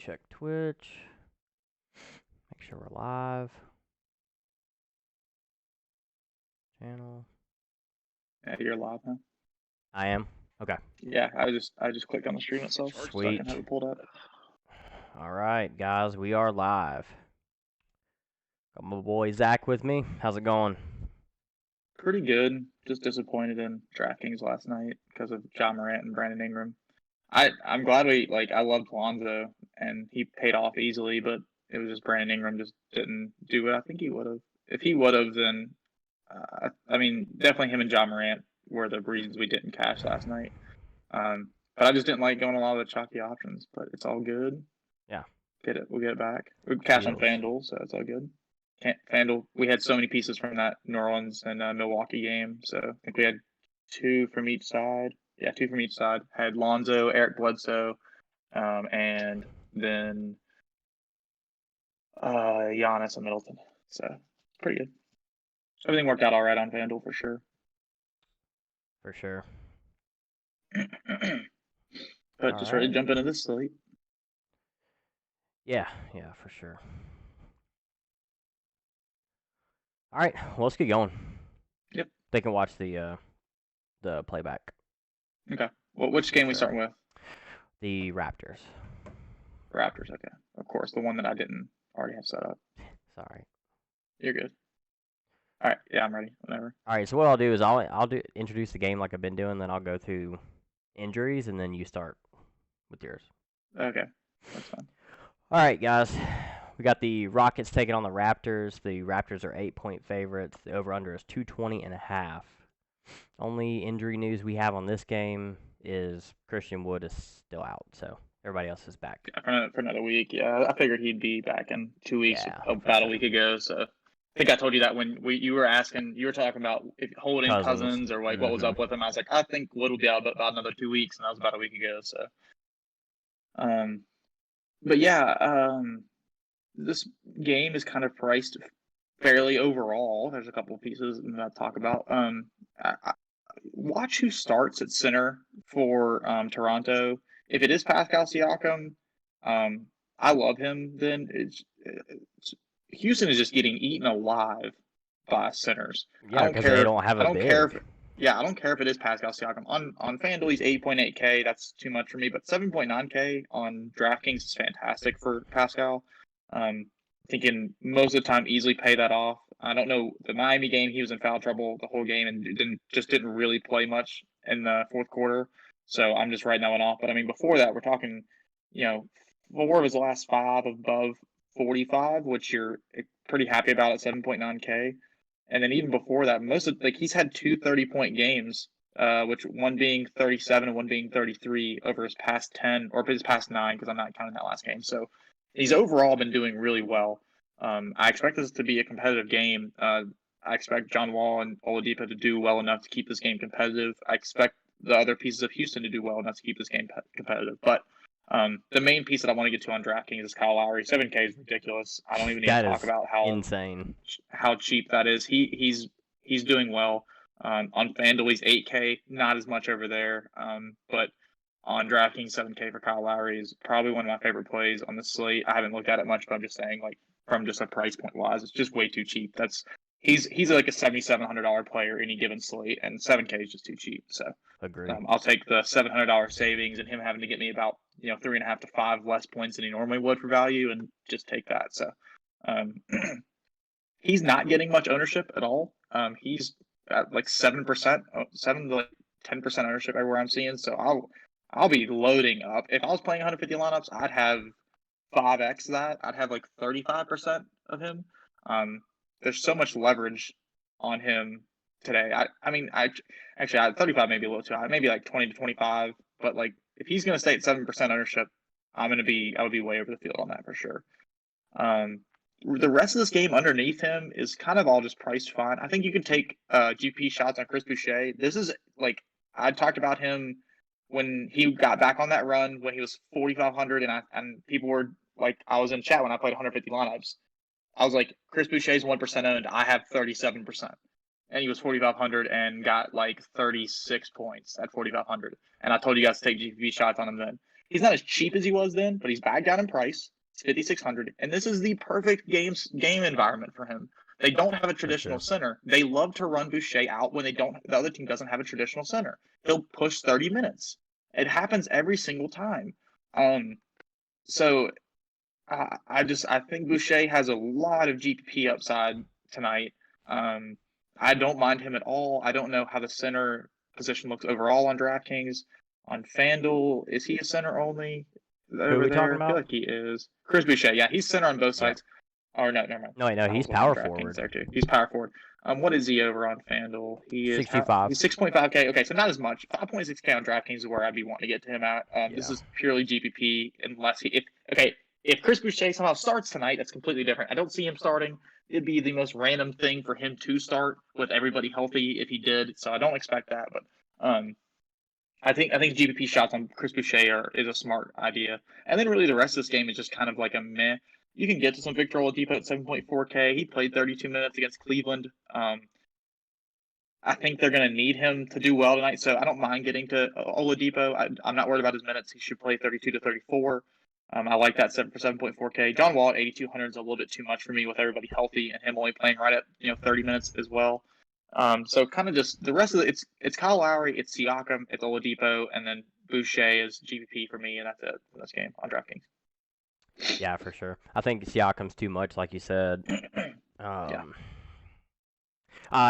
Check Twitch. Make sure we're live. Channel. Yeah, you're live, huh? I am? Okay. Yeah, I just clicked on the stream itself, so I Sweet. can have it pulled up. Alright, guys, we are live. Got my boy Zach with me. How's it going? Pretty good. Just disappointed in Draftkings last night because of John Morant and Brandon Ingram. I'm glad I loved Lonzo and he paid off easily, but it was just Brandon Ingram just didn't do what I think he would have. If he would have, then definitely him and John Morant were the reasons we didn't cash last night. But I just didn't like going a lot of the chalky options, but it's all good. Yeah. We'll get it back. We cash on FanDuel, so it's all good. FanDuel, we had so many pieces from that New Orleans and Milwaukee game, so I think we had two from each side. Yeah, two from each side. Had Lonzo, Eric Bledsoe, and then Giannis and Middleton. So pretty good. Everything worked out all right on FanDuel for sure. For sure. But just ready to jump into this slate. Yeah, for sure. All right, well, let's get going. Yep. They can watch the playback. Okay. Well, which game we starting with? The Raptors. Raptors, okay. Of course, the one that I didn't already have set up. Sorry. You're good. All right. Yeah, I'm ready. Whenever. All right. So what I'll do is I'll introduce the game like I've been doing, then I'll go through injuries, and then you start with yours. Okay, that's fine. All right, guys. We got the Rockets taking on the Raptors. The Raptors are 8-point favorites. The over/under is 220.5. Only injury news we have on this game is Christian Wood is still out, so everybody else is back. Yeah, for another week. Yeah, I figured he'd be back in 2 weeks. Yeah, about a week ago. So I think I told you that when you were talking about if holding Cousins or like what was up with him. I was like, I think Wood will be out about another 2 weeks, and that was about a week ago. So, but yeah, this game is kind of priced fairly overall. There's a couple of pieces I'm going to talk about. Watch who starts at center for Toronto. If it is Pascal Siakam, I love him. Then Houston is just getting eaten alive by centers. Yeah, because they don't have a big. I don't care if it is Pascal Siakam. On FanDuel, he's 8.8K. That's too much for me. But 7.9K on DraftKings is fantastic for Pascal. Thinking most of the time easily pay that off. I don't know, the Miami game, he was in foul trouble the whole game and didn't really play much in the fourth quarter. So I'm just writing that one off. But I mean, before that, we're talking, 4 of his last 5 above 45, which you're pretty happy about at 7.9K. And then even before that, he's had 2 30-point games, which one being 37 and one being 33 over his past 10 or his past 9, because I'm not counting that last game. So he's overall been doing really well. I expect this to be a competitive game. I expect John Wall and Oladipo to do well enough to keep this game competitive. I expect the other pieces of Houston to do well enough to keep this game competitive. But the main piece that I want to get to on DraftKings is Kyle Lowry. 7K is ridiculous. I don't even need to talk about how cheap that is. He's doing well. On FanDuel, he's 8K, not as much over there. But on DraftKings, 7K for Kyle Lowry is probably one of my favorite plays on the slate. I haven't looked at it much, but I'm just saying, like, from just a price point wise, it's just way too cheap. He's like a $7,700 player any given slate, and 7K is just too cheap. So agree. I'll take the $700 savings and him having to get me about 3.5 to 5 less points than he normally would for value, and just take that. So he's not getting much ownership at all. He's at like 7%, 7 to like 10% ownership everywhere I'm seeing. So I'll be loading up. If I was playing 150 lineups, I'd have 5x that. I'd have like 35% of him. There's so much leverage on him today. I 35 may be a little too high, maybe like 20 to 25. But like if he's going to stay at 7% ownership, I would be way over the field on that for sure. The rest of this game underneath him is kind of all just priced fine. I think you can take GP shots on Chris Boucher. This is like I talked about him when he got back on that run when he was 4,500, and people were like, I was in chat when I played 150 lineups. I was like, Chris Boucher's 1% owned. I have 37%, and he was 4,500 and got like 36 points at 4,500. And I told you guys to take GPP shots on him then. He's not as cheap as he was then, but he's back down in price. It's 5,600, and this is the perfect game environment for him. They don't have a traditional center. They love to run Boucher out when the other team doesn't have a traditional center. He'll push 30 minutes. It happens every single time. So I think Boucher has a lot of GPP upside tonight. I don't mind him at all. I don't know how the center position looks overall on DraftKings. On FanDuel, is he a center only over Who are we there? talking about? I feel like he is. Chris Boucher, yeah, he's center on both sides. Or no, never mind. No, he's power forward. There too. He's power forward. What is he over on FanDuel? He is 65. He's 6.5K. Okay, so not as much. 5.6K on DraftKings is where I'd be wanting to get to him at. This is purely GPP unless if Chris Boucher somehow starts tonight, that's completely different. I don't see him starting. It'd be the most random thing for him to start with everybody healthy if he did. So I don't expect that. But I think GPP shots on Chris Boucher is a smart idea. And then really the rest of this game is just kind of like a meh. You can get to some Victor Oladipo at 7.4K. He played 32 minutes against Cleveland. I think they're going to need him to do well tonight, so I don't mind getting to Oladipo. I'm not worried about his minutes. He should play 32 to 34. I like that for 7.4K. John Wall at 8,200 is a little bit too much for me with everybody healthy and him only playing right at 30 minutes as well. So kind of just the rest of it's Kyle Lowry, it's Siakam, it's Oladipo, and then Boucher is GPP for me, and that's it for this game on DraftKings. Yeah, for sure. I think Siakam's too much, like you said. I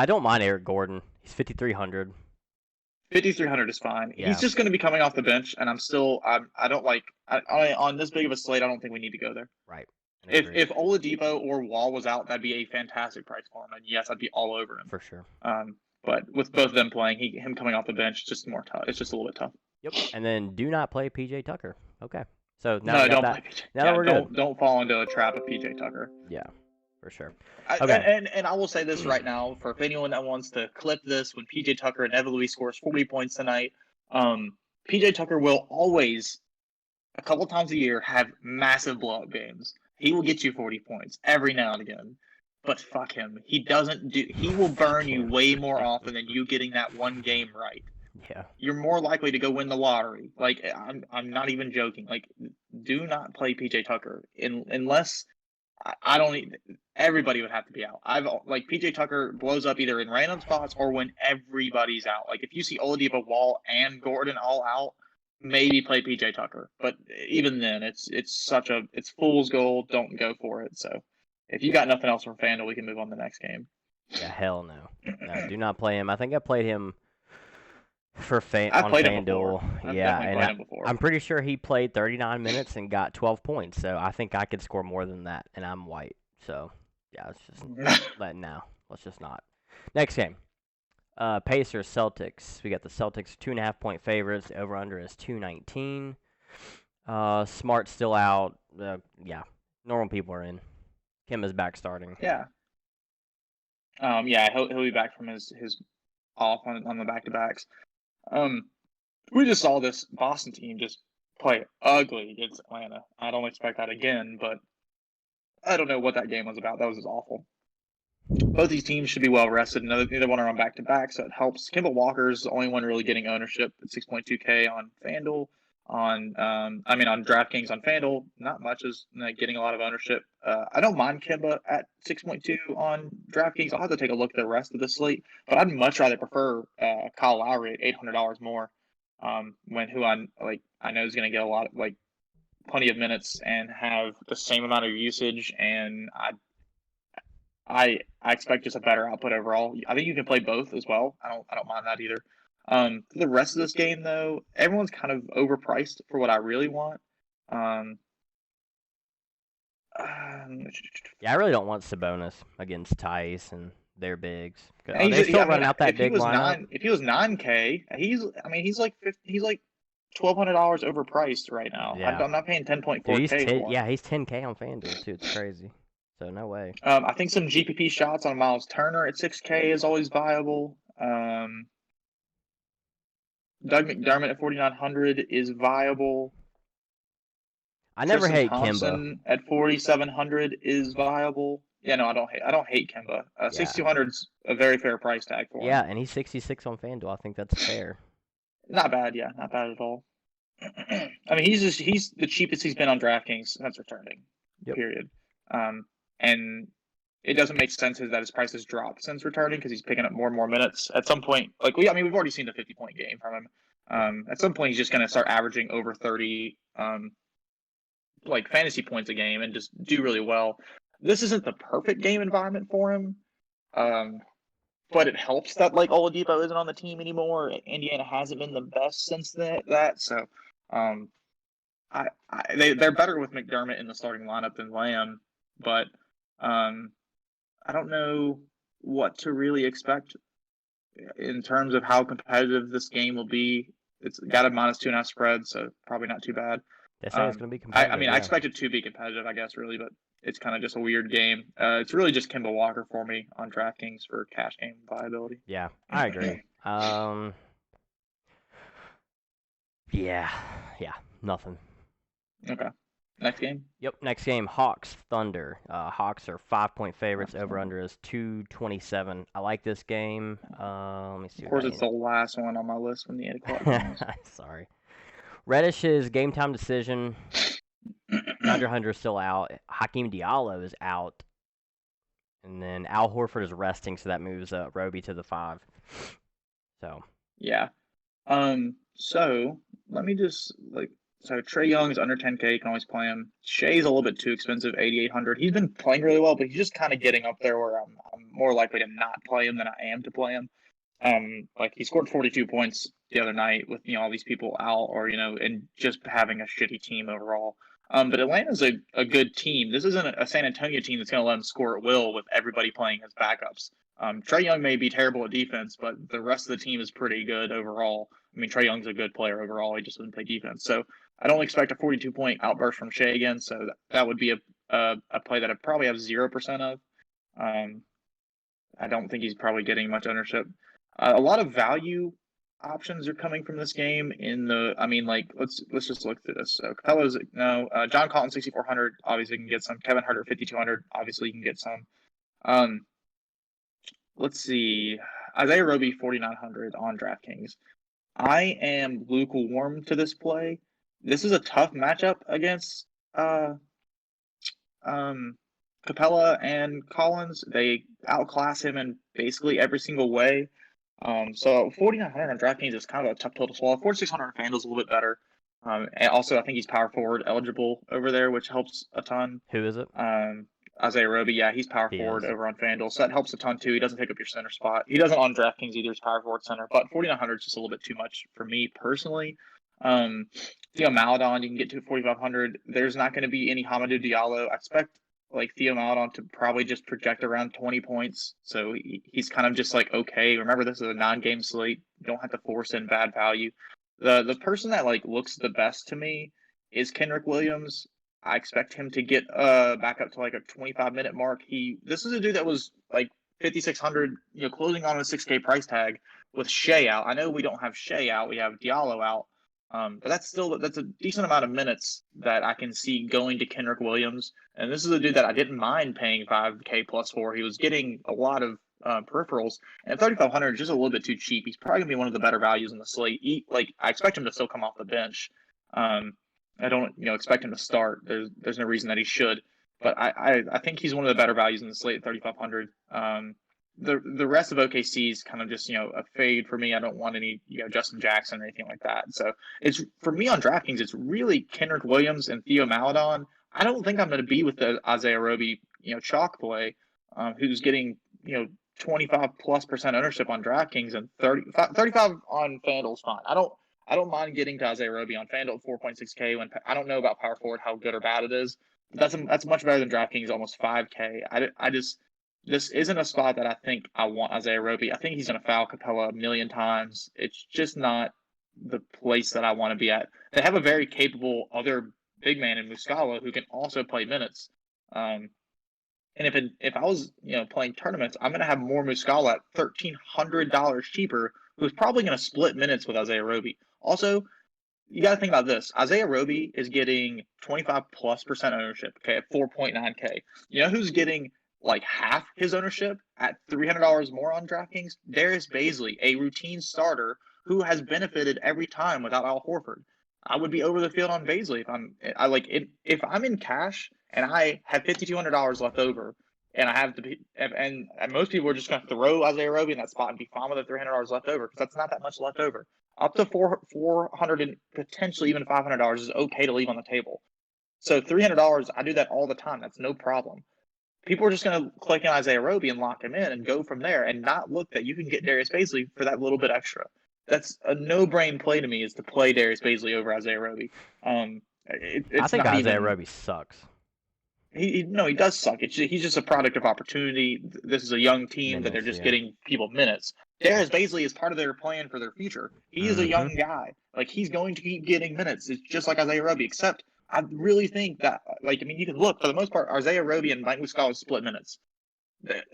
don't mind Eric Gordon. He's 5,300. 5,300 is fine. Yeah. He's just going to be coming off the bench, and I don't like on this big of a slate. I don't think we need to go there. Right. If Oladipo or Wall was out, that'd be a fantastic price for him, and yes, I'd be all over him for sure. But with both of them playing, him coming off the bench, just more tough. It's just a little bit tough. Yep. And then do not play PJ Tucker. Okay. So now no, don't play PJ. Now we're good. Don't fall into a trap of PJ Tucker. Yeah. For sure. Okay. And I will say this right now, for if anyone that wants to clip this when PJ Tucker inevitably scores 40 points tonight, PJ Tucker will always, a couple times a year, have massive blowout games. He will get you 40 points every now and again. But fuck him. He will burn you way more often than you getting that one game right. Yeah. You're more likely to go win the lottery. Like, I'm not even joking. Like, do not play PJ Tucker unless everybody would have to be out. PJ Tucker blows up either in random spots or when everybody's out. Like if you see Oladipo, Wall, and Gordon all out, maybe play PJ Tucker. But even then, it's fool's gold. Don't go for it. So if you got nothing else from FanDuel, we can move on to the next game. Yeah, hell no. No, do not play him. I think I played him on FanDuel. I'm pretty sure he played 39 minutes and got 12 points. So I think I could score more than that, and I'm white. So yeah, it's just let's just not. Next game, Pacers Celtics. We got the Celtics 2.5-point favorites. Over under is 219. Smart still out. Normal people are in. Kim is back starting. Yeah. He'll be back from his off on the back-to-backs. We just saw this Boston team just play ugly against Atlanta. I don't expect that again, but I don't know what that game was about. That was just awful. Both these teams should be well rested. Neither one are on back-to-back, so it helps. Kemba Walker's the only one really getting ownership at 6.2K on FanDuel. On DraftKings on FanDuel, not much is getting a lot of ownership. I don't mind Kemba at 6.2 on DraftKings. I'll have to take a look at the rest of the slate, but I'd much rather prefer Kyle Lowry at $800 more. I know is going to get plenty of minutes and have the same amount of usage, and I expect just a better output overall. I think you can play both as well. I don't mind that either. For the rest of this game, though, everyone's kind of overpriced for what I really want. I really don't want Sabonis against Tice and their bigs. They're still running out that big lineup. If he was 9K, he's like $1,200 overpriced right now. Yeah. I'm not paying 10.4K. He's 10K on FanDuel too. It's crazy. So no way. I think some GPP shots on Miles Turner at 6K is always viable. Doug McDermott at 4,900 is viable. I never Tristan hate Thompson Kemba. At 4,700 is viable. Yeah, no, I don't hate Kemba. 6,200 is a very fair price tag for him. Yeah, and he's 66 on FanDuel. I think that's fair. Not bad, yeah, not bad at all. I mean, he's the cheapest he's been on DraftKings since returning. Yep. Period. And it doesn't make sense that his price has dropped since returning because he's picking up more and more minutes. At some point, we've already seen the 50-point game from him. At some point, he's just going to start averaging over 30 fantasy points a game and just do really well. This isn't the perfect game environment for him. But it helps that Oladipo isn't on the team anymore. Indiana hasn't been the best since that. So, they're better with McDermott in the starting lineup than Lamb. But I don't know what to really expect in terms of how competitive this game will be. It's got a -2.5 spread, so probably not too bad. They say it's going to be competitive. I expect it to be competitive, I guess, really, but it's kind of just a weird game. It's really just Kemba Walker for me on DraftKings for cash game viability. Yeah, I agree. Yeah, nothing. Okay. Next game? Yep, next game, Hawks, Thunder. Hawks are 5-point favorites. Over-under is 227. I like this game. Let me see. Of course, it's the last one on my list when the 8 o'clock game is. Sorry. Reddish's game time decision. DeAndre Hunter is still out. Hakeem Diallo is out. And then Al Horford is resting, so that moves Roby to the 5. So. Yeah. So, let me just, so Trae Young is under 10K, you can always play him. Shea's a little bit too expensive, 8,800. He's been playing really well, but he's just kind of getting up there where I'm more likely to not play him than I am to play him. He scored 42 points the other night with all these people out, or and just having a shitty team overall. But Atlanta's a good team. This isn't a San Antonio team that's going to let him score at will with everybody playing as backups. Trae Young may be terrible at defense, but the rest of the team is pretty good overall. I mean, Trae Young's a good player overall. He just doesn't play defense. So I don't expect a 42-point outburst from Shea again. So that would be a play that I probably have 0% of. I don't think he's probably getting much ownership. A lot of value options are coming from this game. Let's just look through this. So Capella's John Collins 6,400. Obviously, you can get some. Kevin Huerter 5,200. Obviously, you can get some. Let's see. Isaiah Roby 4,900 on DraftKings. I am lukewarm to this play. This is a tough matchup against Capella and Collins. They outclass him in basically every single way. So 4,900 on DraftKings is kind of a tough total to swallow. 4,600 on FanDuel is a little bit better. And also, I think he's power forward eligible over there, which helps a ton. Who is it? Isaiah Roby, yeah, he's power forward over on FanDuel, so that helps a ton too. He doesn't take up your center spot. He doesn't on DraftKings either. He's power forward center, but 4,900 is just a little bit too much for me personally. Theo Maledon, you can get to 4,500. There's not going to be any Hamidou Diallo. I expect Theo Maledon to probably just project around 20 points, so he's kind of just okay. Remember, this is a non-game slate. You don't have to force in bad value. The person that looks the best to me is Kenrich Williams. I expect him to get back up to a 25-minute mark. This is a dude that was 5,600, closing on a 6K price tag with Shea out. I know we don't have Shea out, we have Diallo out, but that's a decent amount of minutes that I can see going to Kenrich Williams. And this is a dude that I didn't mind paying 5K plus for. He was getting a lot of peripherals, and 3,500 is just a little bit too cheap. He's probably gonna be one of the better values in the slate. I expect him to still come off the bench. I don't, expect him to start. There's no reason that he should, but I think he's one of the better values in the slate at 3,500. The rest of OKC is kind of just a fade for me. I don't want any Justin Jackson or anything like that. So it's for me on DraftKings. It's really Kenrich Williams and Theo Maledon. I don't think I'm going to be with the Isaiah Roby chalk play, who's getting 25+% ownership on DraftKings and 35 on FanDuel is fine. I don't mind getting to Isaiah Roby on FanDuel at 4.6K when I don't know about power forward how good or bad it is. But that's much better than DraftKings, almost 5K. This isn't a spot that I think I want Isaiah Roby. I think he's going to foul Capella a million times. It's just not the place that I want to be at. They have a very capable other big man in Muscala who can also play minutes. And if I was playing tournaments, I'm going to have more Muscala at $1,300 cheaper, who's probably going to split minutes with Isaiah Roby. Also, you got to think about this. Isaiah Roby is getting 25+% ownership, okay, at 4.9K. You know who's getting half his ownership at $300 more on DraftKings? Darius Bazley, a routine starter who has benefited every time without Al Horford. I would be over the field on Baisley if I'm in cash and I have $5,200 left over, and I have to be, and most people are just going to throw Isaiah Roby in that spot and be fine with the $300 left over because that's not that much left over. Up to 400 and potentially even $500 is okay to leave on the table. So $300, I do that all the time. That's no problem. People are just going to click on Isaiah Roby and lock him in and go from there and not look that you can get Darius Baisley for that little bit extra. That's a no-brain play to me, is to play Darius Baisley over Isaiah Roby. I think Isaiah Roby sucks. He does suck. He's just a product of opportunity. This is a young team that they're just getting people minutes. Darius Baisley is part of their plan for their future. He is a young guy. Like, he's going to keep getting minutes. It's just like Isaiah Roby, except I really think that, you can look, for the most part, Isaiah Roby and Mike Muscala split minutes.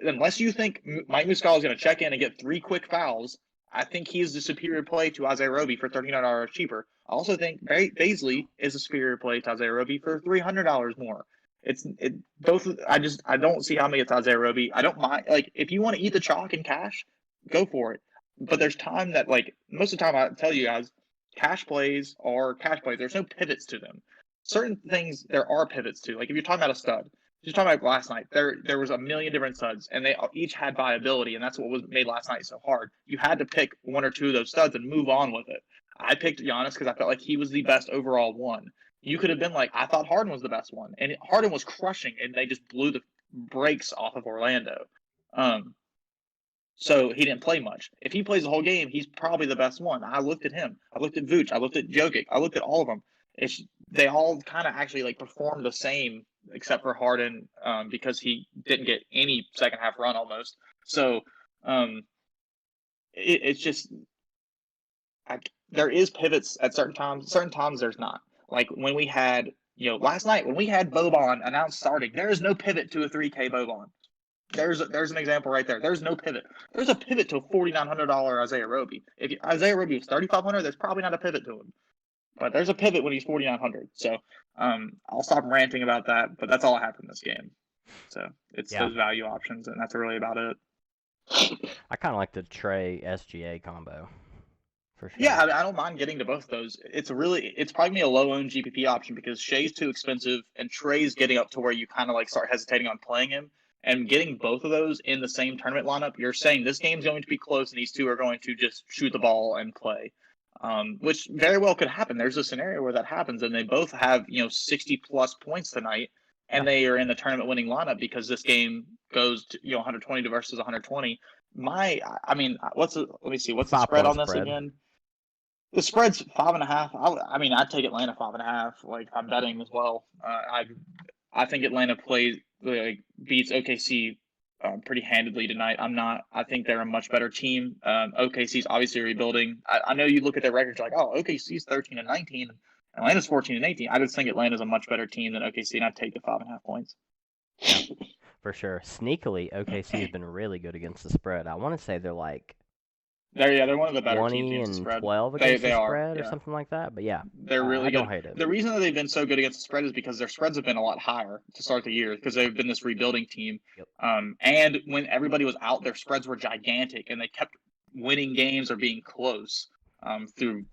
Unless you think Mike Muscala is going to check in and get 3 quick fouls, I think he's the superior play to Isaiah Roby for $1,300 cheaper. I also think Baisley is a superior play to Isaiah Roby for $300 more. I don't see how many it's Isaiah Roby. I don't mind. Like, if you want to eat the chalk in cash, go for it. But there's time that, most of the time I tell you guys, cash plays are cash plays. There's no pivots to them. Certain things there are pivots to. Like, if you're talking about a stud, just talking about last night, there was a million different studs, and they each had viability, and that's what was made last night so hard. You had to pick 1 or 2 of those studs and move on with it. I picked Giannis because I felt like he was the best overall one. You could have been like, I thought Harden was the best one, and Harden was crushing, and they just blew the brakes off of Orlando. So he didn't play much. If he plays the whole game, he's probably the best one. I looked at him. I looked at Vooch. I looked at Jokic. I looked at all of them. They all kind of actually performed the same, except for Harden, because he didn't get any second half run almost. So it's just there is pivots at certain times. Certain times there's not. Like when we had, last night when we had Boban announced starting, there is no pivot to a 3K Boban. There's an example right there. There's no pivot. There's a pivot to a $4,900 Isaiah Roby. If Isaiah Roby was $3,500, there's probably not a pivot to him. But there's a pivot when he's $4,900. So I'll stop ranting about that. But that's all I have in this game. So it's those value options, and that's really about it. I kind of like the Trey SGA combo. For sure. Yeah, I don't mind getting to both of those. It's probably me a low-owned GPP option because Shea's too expensive and Trey's getting up to where you kind of start hesitating on playing him. And getting both of those in the same tournament lineup, you're saying this game's going to be close and these two are going to just shoot the ball and play, which very well could happen. There's a scenario where that happens and they both have 60-plus points tonight, and they are in the tournament-winning lineup because this game goes to 120 versus 120. Let me see, what's the spread on this again? The spread's 5.5. I'd take Atlanta 5.5. I'm betting as well. I think Atlanta beats OKC pretty handedly tonight. I think they're a much better team. OKC's obviously rebuilding. I know you look at their records like, oh, OKC's 13-19, Atlanta's 14-18. I just think Atlanta's a much better team than OKC, and I'd take the 5.5 points. For sure. Sneakily, OKC has been really good against the spread. I want to say they're they're one of the better teams 20 against the and spread. 12 against the spread or something like that. But yeah, they're really good. I don't hate it. The reason that they've been so good against the spread is because their spreads have been a lot higher to start the year because they've been this rebuilding team. Yep. And when everybody was out, their spreads were gigantic, and they kept winning games or being close through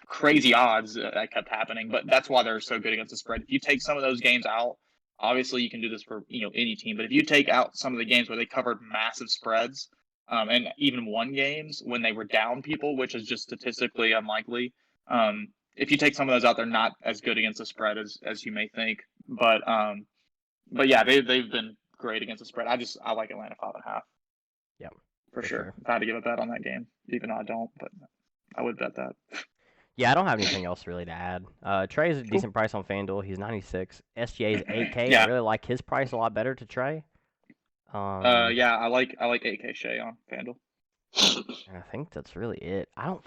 crazy odds that kept happening. But that's why they're so good against the spread. If you take some of those games out, obviously you can do this for any team. But if you take out some of the games where they covered massive spreads, and even won games when they were down people, which is just statistically unlikely. If you take some of those out, they're not as good against the spread as you may think. But yeah, they've been great against the spread. I like Atlanta 5.5. Yeah, for sure. If I had to give a bet on that game, even though I don't, but I would bet that. Yeah, I don't have anything else really to add. Trey's a decent price on FanDuel. He's 96. SGA's 8K. Yeah. I really like his price a lot better to Trey. Yeah, I like 8K Shea on FanDuel. And I think that's really it. I don't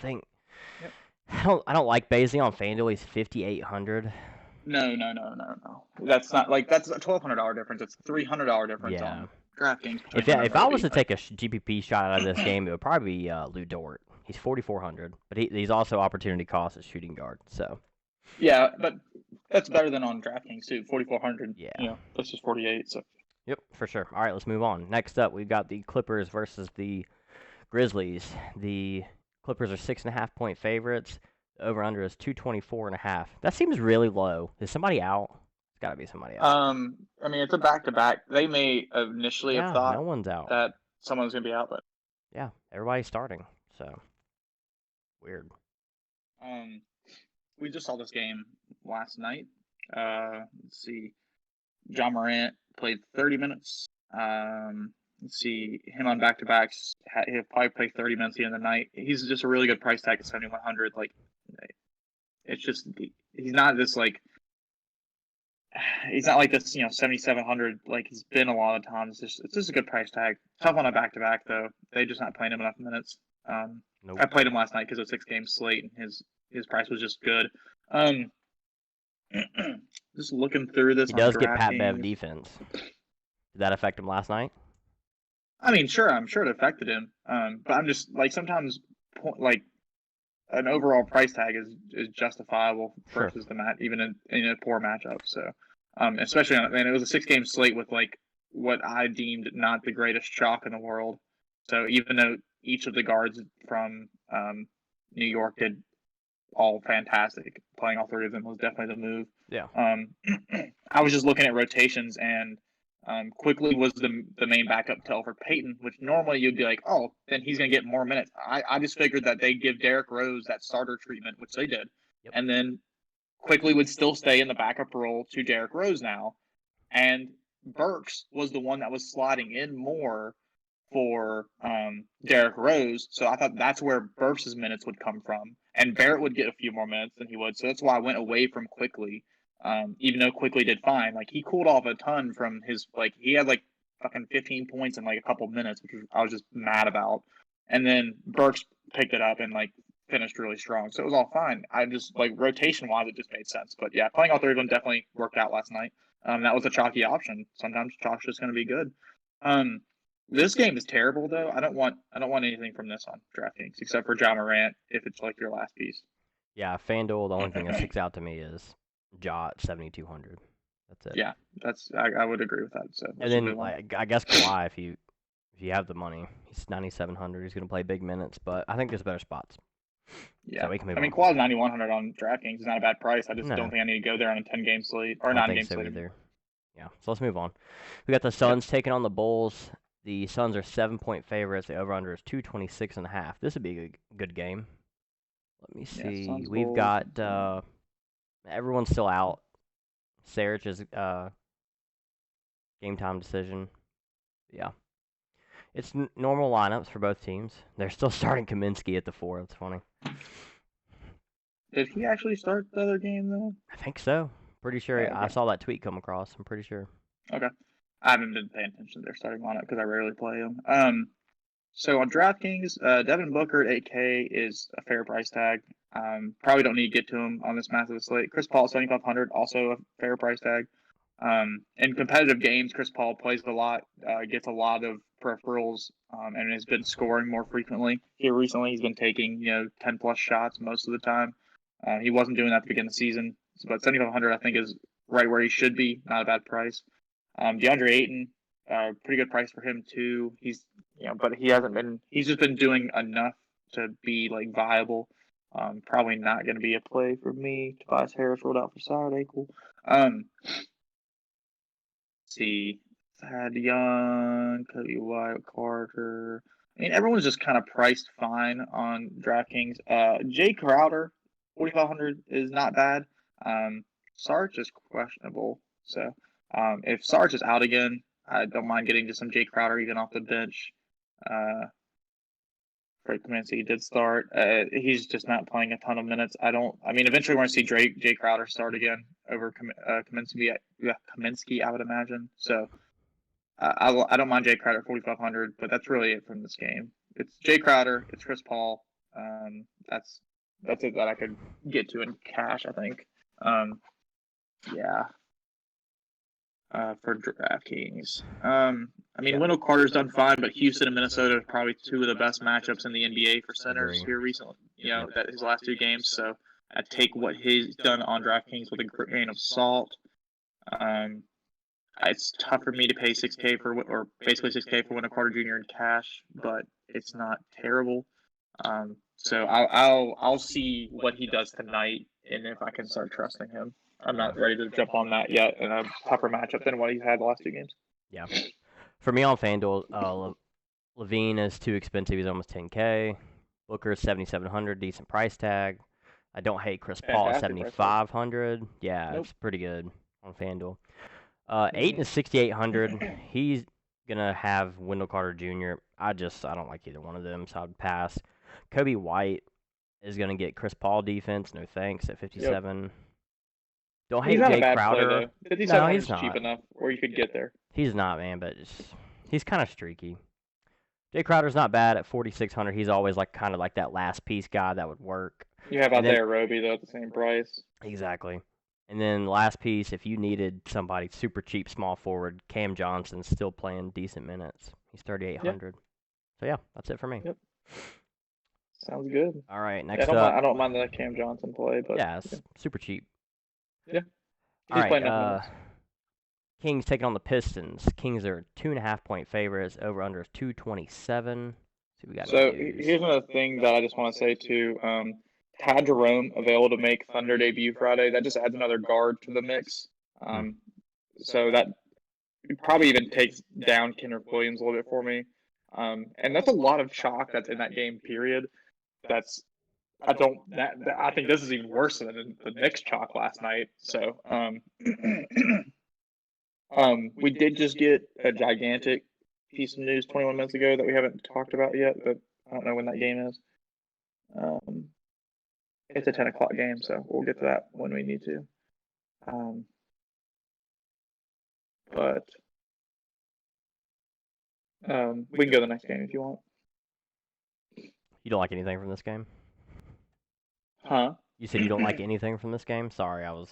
I don't like Baisley on FanDuel. He's 5,800. No. That's not that's a $1,200 difference. It's a $300 difference on DraftKings. If I was to take a GPP shot out of this game, it would probably be Lou Dort. He's 4,400, but he's also opportunity cost as shooting guard. So. Yeah, but that's better than on DraftKings too. 4,400. Yeah. That's just 48. So. Yep, for sure. All right, let's move on. Next up, we've got the Clippers versus the Grizzlies. The Clippers are 6.5-point favorites. Over under is 224.5. That seems really low. Is somebody out? It's got to be somebody out. I mean, it's a back-to-back. They may initially have Yeah, thought no one's out. that someone's gonna be out, but Yeah, everybody's starting. So weird. we just saw this game last night. Let's see. John Morant played 30 minutes. Let's see, him on back-to-backs, he'll probably play 30 minutes at the end of the night. He's just a really good price tag at 7,100. Like, it's just, he's not this, like, he's not like this, 7,700 like he's been a lot of times. It's just a good price tag. Tough on a back-to-back, though. They're just not playing him enough minutes. Nope. I played him last night because it was a 6-game slate, and his price was just good. Just looking through this. He does get Pat DraftKings. Bev defense. Did that affect him last night? I mean, sure, I'm sure it affected him. But I'm just like sometimes like an overall price tag is justifiable versus the match, even in a poor matchup. So, especially and it was a 6-game slate with like what I deemed not the greatest chalk in the world. So even though each of the guards from New York did all fantastic, playing all 3 of them was definitely the move. Yeah. I was just looking at rotations, and Quickly was the main backup to Elfrid Payton, which normally you'd be like, oh, then he's going to get more minutes. I just figured that they'd give Derrick Rose that starter treatment, which they did, and then Quickly would still stay in the backup role to Derrick Rose now, and Burks was the one that was sliding in more for Derrick Rose, so I thought that's where Burks' minutes would come from, and Barrett would get a few more minutes than he would, so that's why I went away from Quickly, even though Quickly did fine. Like, he cooled off a ton from his, like, he had, like, fucking 15 points in, like, a couple minutes, which I was just mad about, and then Burks picked it up and, like, finished really strong, so it was all fine. I just, like, rotation-wise, it just made sense, but yeah, playing all 3 of them definitely worked out last night. That was a chalky option. Sometimes chalk's just going to be good. This game is terrible, though. I don't want anything from this on DraftKings except for John Morant if it's like your last piece. Yeah, FanDuel. The only thing that sticks out to me is Jot 7,200. That's it. Yeah, I would agree with that. So and then like I guess Kawhi, if you have the money, he's 9,700. He's gonna play big minutes, but I think there's better spots. Yeah, so we can move I mean, on. Kawhi's 9,100 on DraftKings is not a bad price. I just No. don't think I need to go there on a 10-game slate or I don't 9-game think so slate either. Yeah, so let's move on. We got the Suns taking on the Bulls. The Suns are 7-point favorites. The over/under is 226.5. This would be a good game. Let me see. Suns, We've Bulls. got everyone's still out. Saric is game time decision. Yeah, it's normal lineups for both teams. They're still starting Kaminsky at the 4. That's funny. Did he actually start the other game though? I think so. Pretty sure. Okay. I saw that tweet come across. I'm pretty sure. Okay. I haven't been paying attention to their starting lineup because I rarely play them. So on DraftKings, Devin Booker at 8K is a fair price tag. Probably don't need to get to him on this massive slate. Chris Paul 7,500, also a fair price tag. In competitive games, Chris Paul plays a lot, gets a lot of peripherals, and has been scoring more frequently. Here recently, he's been taking 10 plus shots most of the time. He wasn't doing that at the beginning of the season, but 7,500 I think is right where he should be. Not a bad price. DeAndre Ayton, pretty good price for him too. He's but he hasn't been. He's just been doing enough to be like viable. Probably not going to be a play for me. Tobias Harris rolled out for Saturday. Cool. Let's see, Thad Young, Cody White, Carter. I mean, everyone's just kind of priced fine on DraftKings. Jay Crowder, 4,500 is not bad. Sarge is questionable. So if Sarge is out again, I don't mind getting to some Jay Crowder even off the bench. Frank Kaminsky did start. He's just not playing a ton of minutes. I mean, eventually we're going to see Jay Crowder start again over Kaminsky. Kaminsky, I would imagine. So I don't mind Jay Crowder 4,500, but that's really it from this game. It's Jay Crowder. It's Chris Paul. That's it that I could get to in cash, I think. Yeah. For DraftKings. I mean, Wendell Carter's done fine, but Houston and Minnesota are probably 2 of the best matchups in the NBA for centers here recently. That his last 2 games. So I take what he's done on DraftKings with a grain of salt. It's tough for me to pay 6K or basically 6K for Wendell Carter Jr. in cash, but it's not terrible. So I'll see what he does tonight, and if I can start trusting him. I'm not ready to jump on that yet in a tougher matchup than what he's had the last 2 games. Yeah. For me on FanDuel, Levine is too expensive. He's almost 10K. Booker 7,700, decent price tag. I don't hate Chris Paul at Fantastic price tag. 7,500. Yeah, Nope. it's pretty good on FanDuel. Ayton is 6,800. He's gonna have Wendell Carter Jr. I don't like either one of them, so I'd pass. Kobe White is gonna get Chris Paul defense. No thanks at 57. Don't hate He's not Jay a bad Crowder. play, though. 57 he's is not. cheap enough where you could get there. He's not, man, but he's kind of streaky. Jay Crowder's not bad at 4,600. He's always kind of like that last piece guy that would work. You have out there Roby, though, at the same price. Exactly. And then last piece, if you needed somebody super cheap small forward, Cam Johnson's still playing decent minutes. He's 3,800. Yep. So yeah, that's it for me. Yep. Sounds good. All right, next up. I don't mind the Cam Johnson play, but yeah, it's super cheap. Yeah. All right. Kings taking on the Pistons. Kings are 2.5-point favorites. Over under is 227. So here's another thing that I just want to say too. Tad Jerome available to make Thunder debut Friday. That just adds another guard to the mix. So that probably even takes down Kendrick Williams a little bit for me. And that's a lot of chalk that's in that game. Period. I think this is even worse than the Knicks chalk last night. So we did just get a gigantic piece of news 21 minutes ago that we haven't talked about yet, but I don't know when that game is. It's a 10 o'clock game, so we'll get to that when we need to. But we can go to the next game if you want. You don't like anything from this game? Huh? You said you don't like anything from this game? Sorry, I was...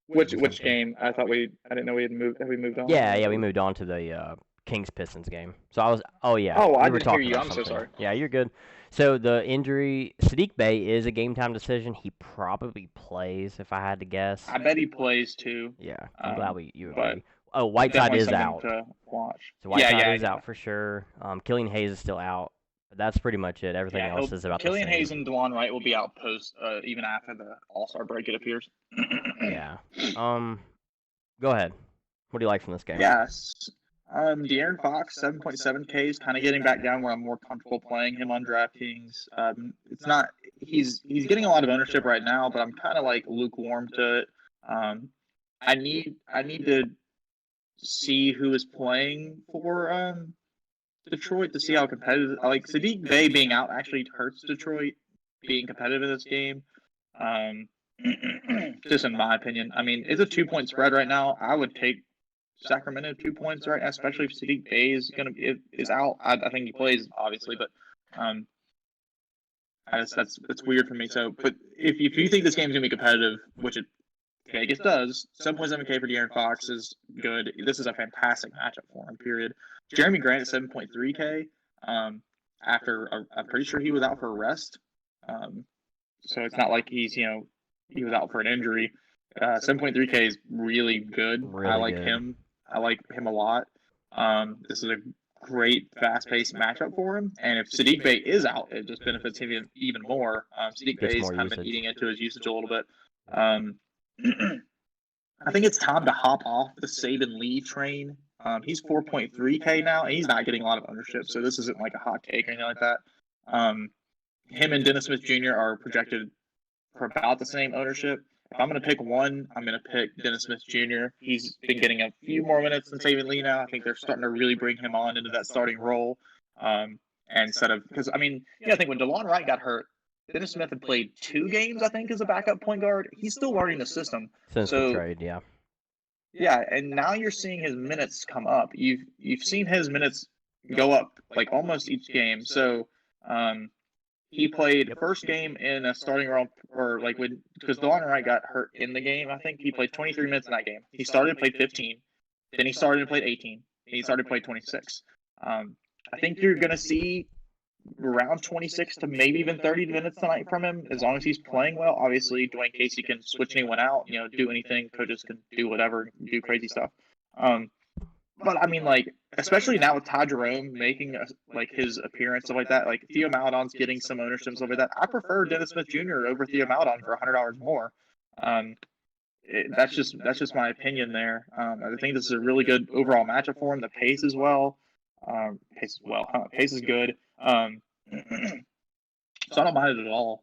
Which game? I didn't know we had moved. Have we moved on? Yeah, we moved on to the Kings Pistons game. So I was... Oh, yeah. Oh, I didn't hear you. I'm so sorry. Yeah, you're good. So the injury... Sadiq Bey is a game-time decision. He probably plays, if I had to guess. I bet he plays, too. Yeah, I'm glad you agree. Oh, Whiteside is out. To watch. So Whiteside is out for sure. Killian Hayes is still out. But that's pretty much it. Everything else is about Killian the same. Hayes and DeLon Wright will be out even after the All-Star break, it appears. Yeah. Go ahead. What do you like from this game? Yes. De'Aaron Fox, 7.7K is kind of getting back down where I'm more comfortable playing him on DraftKings. It's not he's getting a lot of ownership right now, but I'm kind of lukewarm to it. I need to see who is playing for Detroit to see how competitive. Sadiq Bey being out actually hurts Detroit being competitive in this game. Just in my opinion. I mean, it's a 2-point spread right now. I would take Sacramento 2 points right now, especially if Sadiq Bey is out. I think he plays obviously, but that's weird for me. So, but if you think this game's gonna be competitive, which it Vegas does, 7.7K for De'Aaron Fox is good. This is a fantastic matchup for him. Period. Jeremy Grant at 7.3K. After I'm pretty sure he was out for a rest. So it's not like he was out for an injury. 7.3K is really good. I like him. I like him a lot. This is a great fast-paced matchup for him. And if Sadiq Bey is out, it just benefits him even more. Sadiq Bey's kind of been eating into his usage a little bit. I think it's time to hop off the Saban Lee train. He's 4.3K now, and he's not getting a lot of ownership, so this isn't like a hot take or anything like that. Him and Dennis Smith Jr. are projected for about the same ownership. If I'm going to pick one, I'm going to pick Dennis Smith Jr. He's been getting a few more minutes than Saban Lee now. I think they're starting to really bring him on into that starting role. Instead of, because I mean, I think when DeLon Wright got hurt, Dennis Smith had played 2 games, I think, as a backup point guard. He's still learning the system. Since the trade, yeah. Yeah, and now you're seeing his minutes come up. You've seen his minutes go up almost each game. So he played the first game in a starting role, because DeLon Wright got hurt in the game. I think he played 23 minutes in that game. He started and played 15. Then he started and played 18. And he started and played 26. I think you're going to see around 26 to maybe even 30 minutes tonight from him, as long as he's playing well. Obviously, Dwayne Casey can switch anyone out, do anything. Coaches can do whatever, do crazy stuff. But I mean, like, especially now with Ty Jerome making like his appearance, stuff like that. Like Theo Maledon's getting some ownership, and stuff like that. I prefer Dennis Smith Jr. over Theo Maledon for $100 more. Um, that's just my opinion there. I think this is a really good overall matchup for him. The pace is well. Pace is good. So I don't mind it at all.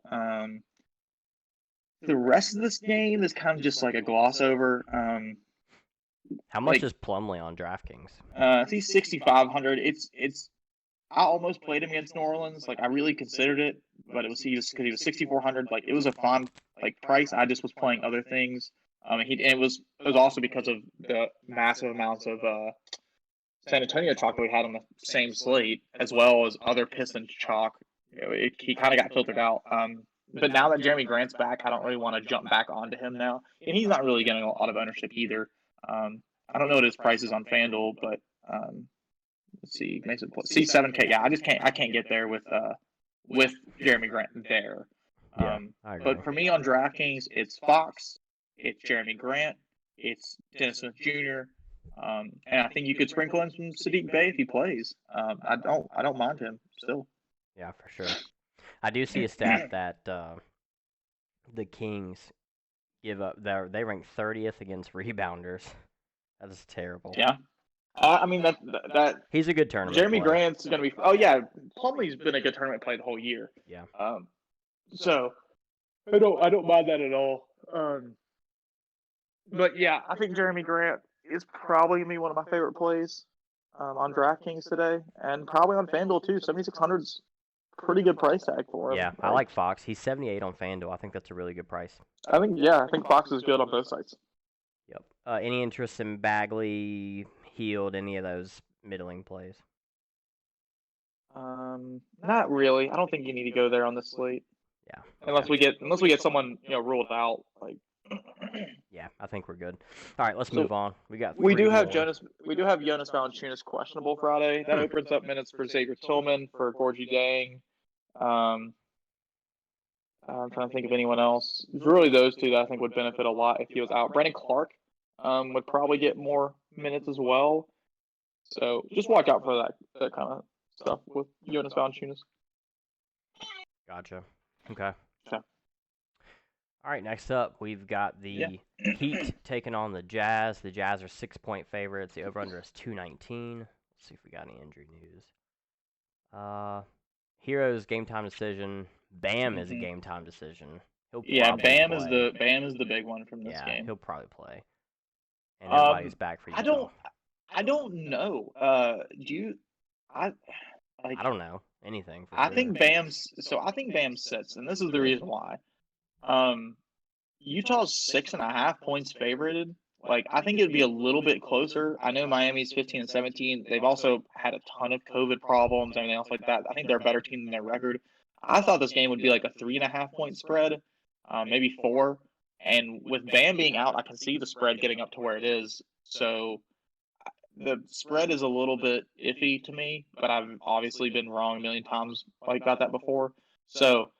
The rest of this game is kind of just like a gloss over. How much is Plumlee on DraftKings? I think 6,500. I almost played him against New Orleans. Like I really considered it, but because he was 6,400. Like it was a fun price. I just was playing other things. It was also because of the massive amounts of San Antonio chalk that we had on the same slate, as well as other Pistons chalk. He kind of got filtered out. But now that Jeremy Grant's back, I don't really want to jump back onto him now, and he's not really getting a lot of ownership either. I don't know what his price is on FanDuel, but let's see, makes it see 7K. Yeah, I can't get there with Jeremy Grant there. But for me on DraftKings, it's Fox, it's Jeremy Grant, it's Dennis Smith Jr. And I think you could sprinkle in some Sadiq Bey if he plays. I don't mind him still. Yeah, for sure. I do see a stat that the Kings give up. They rank 30th against rebounders. That is terrible. Yeah. I mean that he's a good tournament. Jeremy player. Grant's going to be. Oh yeah, Plumlee's been a good tournament play the whole year. Yeah. So I don't mind that at all. But yeah, I think Jeremy Grant is probably gonna be one of my favorite plays on DraftKings today, and probably on FanDuel too. 7,600's pretty good price tag for him. Yeah, I like Fox. He's 78 on FanDuel. I think that's a really good price. I think Fox is good on both sides. Yep. Any interest in Bagley, Heald, any of those middling plays? Not really. I don't think you need to go there on this slate. Yeah. Unless we get someone ruled out like. Yeah, I think we're good. All right, let's move on. We do have Jonas Valanciunas questionable Friday. That opens up minutes for Xavier Tillman, for Gorgie Dang. I'm trying to think of anyone else. It's really those two that I think would benefit a lot if he was out. Brandon Clark would probably get more minutes as well. So just watch out for that kind of stuff with Jonas Valanciunas. Gotcha. Okay. All right, next up, we've got the Heat taking on the Jazz. The Jazz are 6-point favorites. The over-under is 219. Let's see if we got any injury news. Hero's game time decision. Bam is a game time decision. Bam is the big one from this game. He'll probably play. And everybody's back for Utah. I don't know. I don't know anything. I think Bam sits, and this is the reason why. Utah's 6.5 points favorited. Like, I think it'd be a little bit closer. I know Miami's 15 and 17. They've also had a ton of COVID problems and everything else like that. I think they're a better team than their record. I thought this game would be like a 3.5 point spread, maybe 4. And with Bam being out, I can see the spread getting up to where it is. So the spread is a little bit iffy to me, but I've obviously been wrong a million times about that before. So,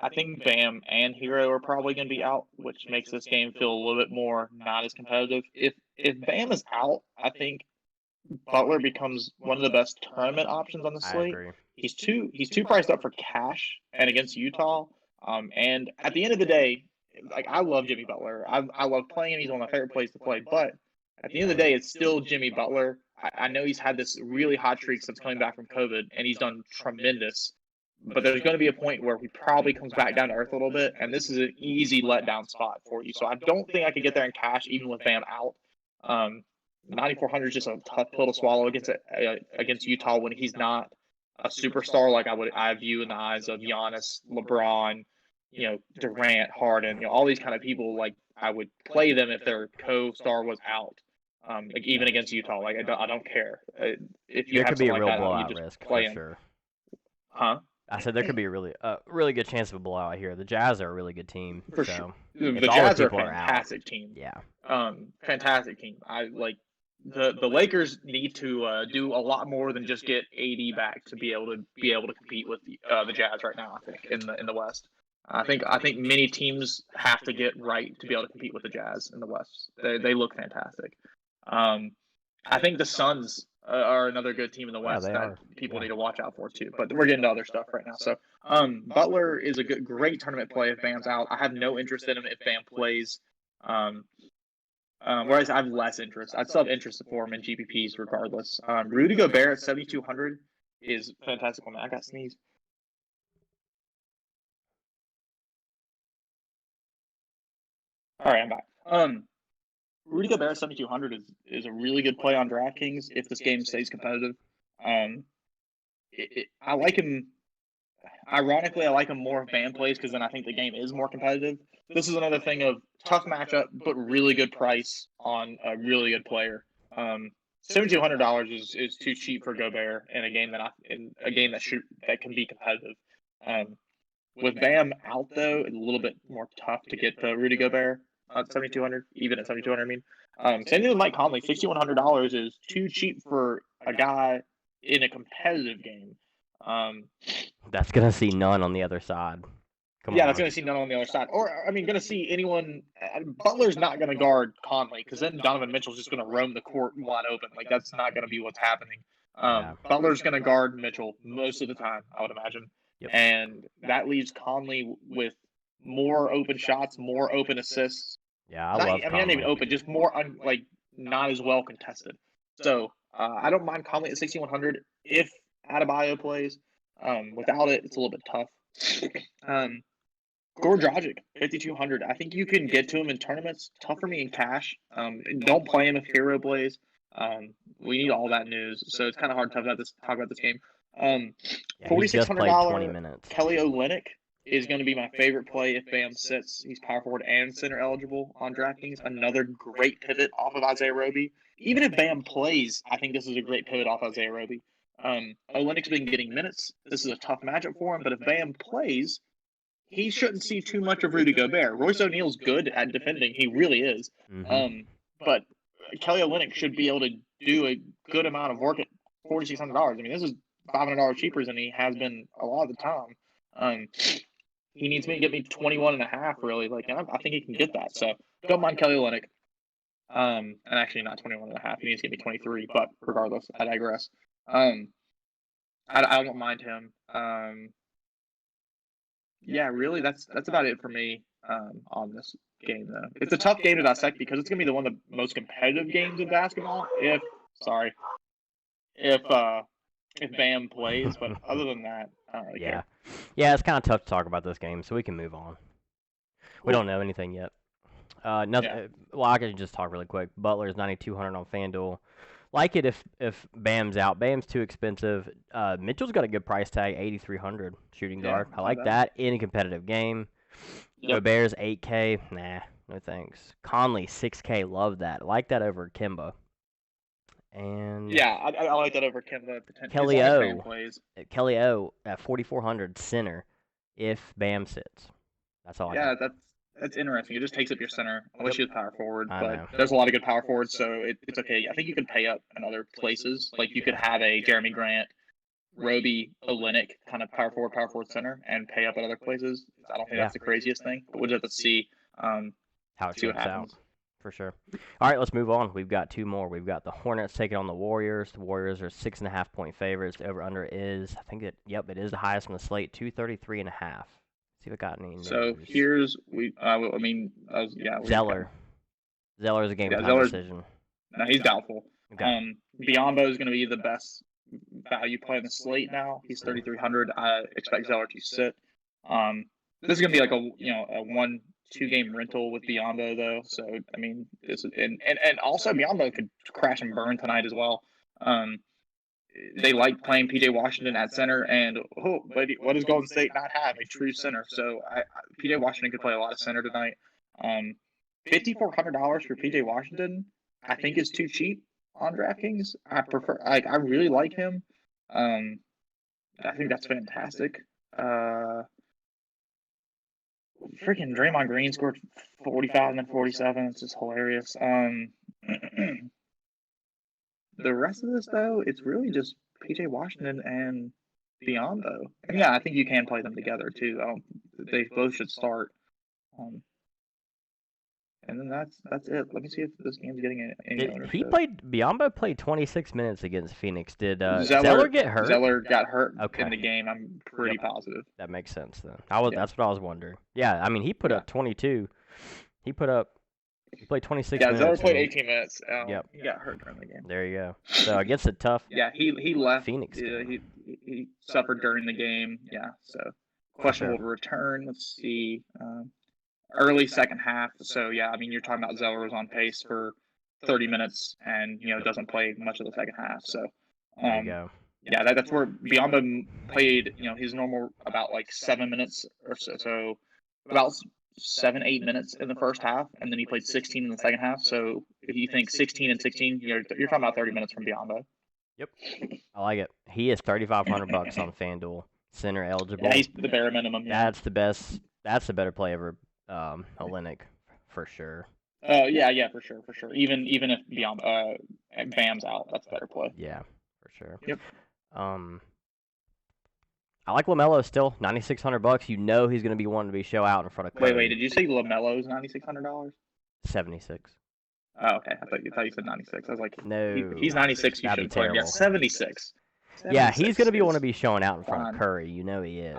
I think Bam and Hero are probably going to be out, which makes this game feel a little bit more not as competitive. If Bam is out, I think Butler becomes one of the best tournament options on the slate. I agree. He's too priced up for cash and against Utah. And at the end of the day, like, I love Jimmy Butler. I love playing him. He's one of my favorite plays to play. But at the end of the day, it's still Jimmy Butler. I know he's had this really hot streak since coming back from COVID, and he's done tremendous. But there's going to be a point where he probably comes back down to earth a little bit, and this is an easy letdown spot for you. So I don't think I could get there in cash, even with Bam out. 9,400 is just a tough pill to swallow against Utah when he's not a superstar like I view in the eyes of Giannis, LeBron, Durant, Harden, all these kind of people. Like, I would play them if their co-star was out. Like, even against Utah, like I don't care. If you there have could be a like real that, blowout you just risk play for him. sure. Huh? I said there could be a really good chance of a blowout here. The Jazz are a really good team. For so sure. if The all Jazz those are a people fantastic out, team. Yeah. Fantastic team. I like the Lakers need to do a lot more than just get AD back to be able to compete with the Jazz right now. I think in the West. I think many teams have to get right to be able to compete with the Jazz in the West. They look fantastic. I think the Suns are another good team in the West they that are. people need to watch out for too. But we're getting to other stuff right now. So Butler is a great tournament play if Bam's out. I have no interest in him if Bam plays. Whereas I have less interest. I'd still have interest for him in GPPs regardless. Rudy Gobert at 7,200 is fantastic. Oh, man, I got sneeze. All right, I'm back. Rudy Gobert at 7,200 is a really good play on DraftKings if this game stays competitive. I like him. Ironically, I like him more if Bam plays because then I think the game is more competitive. This is another thing of tough matchup, but really good price on a really good player. $7,200 is too cheap for Gobert in a game that can be competitive. With Bam out though, it's a little bit more tough to get to Rudy Gobert at 7,200, even at 7,200. I mean, same thing with Mike Conley. $6,100 is too cheap for a guy in a competitive game. That's gonna see none on the other side. That's going to see none on the other side. Or, I mean, going to see anyone. Butler's not going to guard Conley because then Donovan Mitchell's just going to roam the court wide open. Like, that's not going to be what's happening. Butler's going to guard Mitchell most of the time, I would imagine. Yep. And that leaves Conley with more open shots, more open assists. Yeah, I love Conley. Not even open, just more, not as well contested. So, I don't mind Conley at 6,100 if Adebayo plays. Without it, it's a little bit tough. Goran Dragic, 5,200. I think you can get to him in tournaments. Tough for me in cash. Don't play him if Hero plays. We need all that news, so it's kind of hard to talk about this game. $4,600 Kelly Olynyk is going to be my favorite play if Bam sits. He's power forward and center eligible on DraftKings. Another great pivot off of Isaiah Roby. Even if Bam plays, I think this is a great pivot off Isaiah Roby. Olynyk's been getting minutes. This is a tough matchup for him, but if Bam plays, he shouldn't see too much of Rudy Gobert. Royce O'Neal's good at defending. He really is. Mm-hmm. But Kelly Olynyk should be able to do a good amount of work at $4,600. I mean, this is $500 cheaper than he has been a lot of the time. He needs me to get me 21.5, really. Like, I think he can get that. So don't mind Kelly Olynyk. And actually not 21.5. He needs to get me 23. But regardless, I digress. I don't mind him. Yeah, really, that's about it for me on this game, though. It's a tough game to dissect because it's going to be one of the most competitive games in basketball if Bam plays. But other than that, I don't really care. Yeah, it's kind of tough to talk about this game, so we can move on. Cool. We don't know anything yet. Nothing. Yeah. Well, I can just talk really quick. Butler's 9,200 on FanDuel. Like it if Bam's out. Bam's too expensive. Mitchell's got a good price tag, 8,300 shooting guard. I like that in a competitive game. Yep. Gobert's 8K. Nah, no thanks. Conley 6K. Love that. Like that over Kemba. And yeah, I like that over Kemba. Kelly O at 4,400 center if Bam sits. That's all. Yeah, that's interesting. It just takes up your center, unless you're power forward. But there's a lot of good power forwards, so it's okay. I think you can pay up in other places. Like you could have a Jeremy Grant, Roby, Olynyk kind of power forward center, and pay up at other places. I don't think that's the craziest thing, but we'll just have to see how it shakes out. For sure. All right, let's move on. We've got two more. We've got the Hornets taking on the Warriors. The Warriors are 6.5 point favorites. The over under is, it is the highest on the slate, 233.5. See if I got any news. So here's Zeller. Zeller's a game time decision. No, he's doubtful. Okay. Biombo is going to be the best value play on the slate now. He's 3,300. I expect Zeller to sit. This is going to be like a 1-2 game rental with Biombo though. So I mean, this is, and also Biombo could crash and burn tonight as well. They like playing P.J. Washington at center, and but what does Golden State not have? A true center. So P.J. Washington could play a lot of center tonight. $5,400 for P.J. Washington, I think, is too cheap on DraftKings. I really like him. I think that's fantastic. Freaking Draymond Green scored 45 and then 47. It's just hilarious. The rest of this, though, it's really just P.J. Washington and Biombo. And yeah, I think you can play them together, too. They both should start. And And then that's it. Let me see if this game's getting any ownership. Biombo played 26 minutes against Phoenix. Did Zeller get hurt? Zeller got hurt Okay. in the game. I'm pretty positive. That makes sense then. That's what I was wondering. Yeah, I mean he put up 22. He played 26 minutes. Yeah, Zeller played 18 minutes. Yep. He got hurt during the game. There you go. So against a tough. Yeah, he left Phoenix. He suffered during the game. Yeah, so questionable return. Let's see. Early second half. So yeah, I mean you're talking about Zeller was on pace for 30 minutes and doesn't play much of the second half. So there you go. Yeah, that's where Biombo played. His normal about like 7 minutes or so. So about 7-8 minutes in the first half, and then he played 16 in the second half. So if you think 16 and 16, you're talking about 30 minutes from Biombo. Yep, I like it. He is $3,500 on FanDuel, center eligible. Yeah, he's the bare minimum. Yeah. That's the best. That's the better play ever. Hellenic, for sure. Yeah, for sure. Even if Bam's out, that's a better play. Yeah, for sure. Yep. I like LaMelo still, $9,600. You know he's going to be wanting to be show out in front of Curry. Wait, did you say LaMelo's $9,600? 76. Oh, okay. I thought you said 96. I was like, no, he's 96. You should play. Yeah, 76. Yeah, he's going to be wanting to be showing out in front of Curry. You know he is.